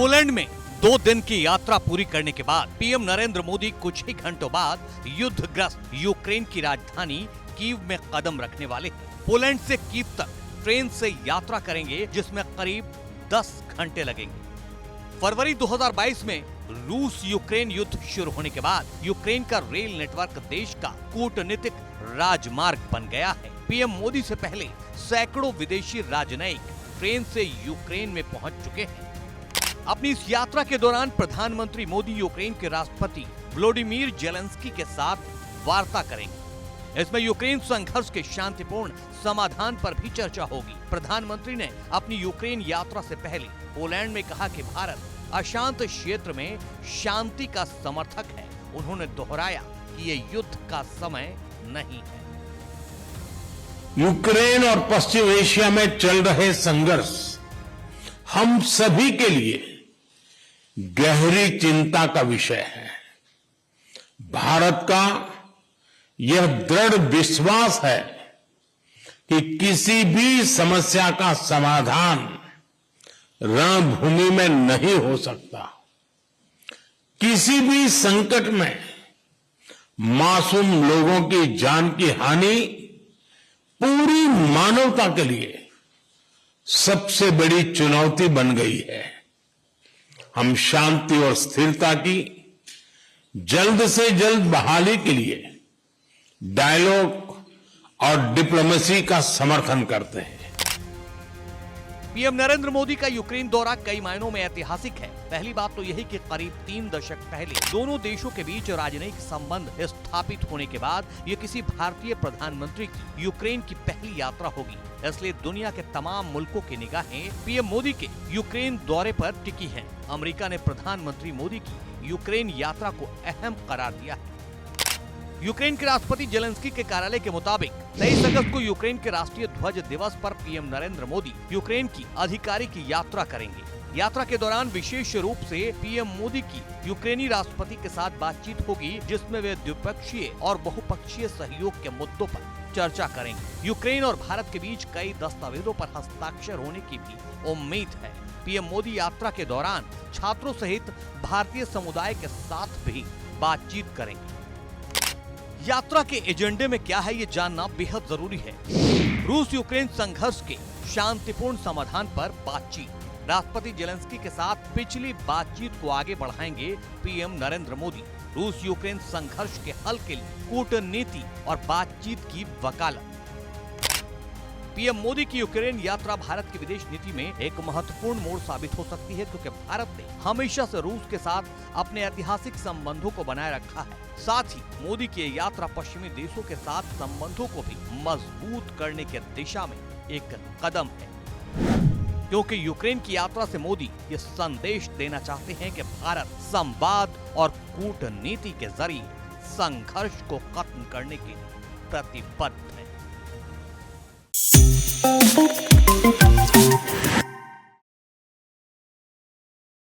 Poland में 2 दिन की यात्रा पूरी करने के बाद पीएम नरेंद्र मोदी कुछ ही घंटों बाद युद्धग्रस्त यूक्रेन की राजधानी कीव में कदम रखने वाले हैं। पोलैंड से कीव तक ट्रेन से यात्रा करेंगे, जिसमें करीब 10 घंटे लगेंगे। फरवरी 2022 में रूस यूक्रेन युद्ध शुरू होने के बाद यूक्रेन का रेल नेटवर्क देश का कूटनीतिक राजमार्ग बन गया है। पीएम मोदी से पहले सैकड़ों विदेशी राजनयिक ट्रेन से यूक्रेन में पहुंच चुके हैं। अपनी इस यात्रा के दौरान प्रधानमंत्री मोदी यूक्रेन के राष्ट्रपति व्लादिमीर ज़ेलेंस्की के साथ वार्ता करेंगे। इसमें यूक्रेन संघर्ष के शांतिपूर्ण समाधान पर भी चर्चा होगी। प्रधानमंत्री ने अपनी यूक्रेन यात्रा से पहले पोलैंड में कहा कि भारत अशांत क्षेत्र में शांति का समर्थक है। उन्होंने दोहराया कि ये युद्ध का समय नहीं है। यूक्रेन और पश्चिम एशिया में चल रहे संघर्ष हम सभी के लिए गहरी चिंता का विषय है। भारत का यह दृढ़ विश्वास है कि किसी भी समस्या का समाधान रणभूमि में नहीं हो सकता। किसी भी संकट में मासूम लोगों की जान की हानि पूरी मानवता के लिए सबसे बड़ी चुनौती बन गई है। हम शांति और स्थिरता की जल्द से जल्द बहाली के लिए डायलॉग और डिप्लोमेसी का समर्थन करते हैं। पीएम नरेंद्र मोदी का यूक्रेन दौरा कई मायनों में ऐतिहासिक है। पहली बात तो यही कि करीब 3 दशक पहले दोनों देशों के बीच राजनयिक संबंध स्थापित होने के बाद ये किसी भारतीय प्रधानमंत्री की यूक्रेन की पहली यात्रा होगी। इसलिए दुनिया के तमाम मुल्कों की निगाहें पीएम मोदी के यूक्रेन दौरे पर टिकी हैं। अमेरिका ने प्रधानमंत्री मोदी की यूक्रेन यात्रा को अहम करार दिया है। यूक्रेन के राष्ट्रपति ज़ेलेंस्की के कार्यालय के मुताबिक 23 अगस्त को यूक्रेन के राष्ट्रीय ध्वज दिवस पर पीएम नरेंद्र मोदी यूक्रेन की आधिकारिक यात्रा करेंगे। यात्रा के दौरान विशेष रूप से पीएम मोदी की यूक्रेनी राष्ट्रपति के साथ बातचीत होगी, जिसमें वे द्विपक्षीय और बहुपक्षीय सहयोग के मुद्दों पर चर्चा करेंगे। यूक्रेन और भारत के बीच कई दस्तावेजों पर हस्ताक्षर होने की भी उम्मीद है। पीएम मोदी यात्रा के दौरान छात्रों सहित भारतीय समुदाय के साथ भी बातचीत करेंगे। यात्रा के एजेंडे में क्या है, ये जानना बेहद जरूरी है। रूस यूक्रेन संघर्ष के शांतिपूर्ण समाधान पर बातचीत। राष्ट्रपति ज़ेलेंस्की के साथ पिछली बातचीत को आगे बढ़ाएंगे पीएम नरेंद्र मोदी। रूस यूक्रेन संघर्ष के हल के लिए कूटनीति और बातचीत की वकालत। पीएम मोदी की यूक्रेन यात्रा भारत की विदेश नीति में एक महत्वपूर्ण मोड़ साबित हो सकती है, क्योंकि भारत ने हमेशा से रूस के साथ अपने ऐतिहासिक संबंधों को बनाए रखा है। साथ ही मोदी की यात्रा पश्चिमी देशों के साथ संबंधों को भी मजबूत करने की दिशा में एक कदम है, क्योंकि यूक्रेन की यात्रा से मोदी ये संदेश देना चाहते हैं कि भारत संवाद और कूटनीति के जरिए संघर्ष को खत्म करने के लिए प्रतिबद्ध है।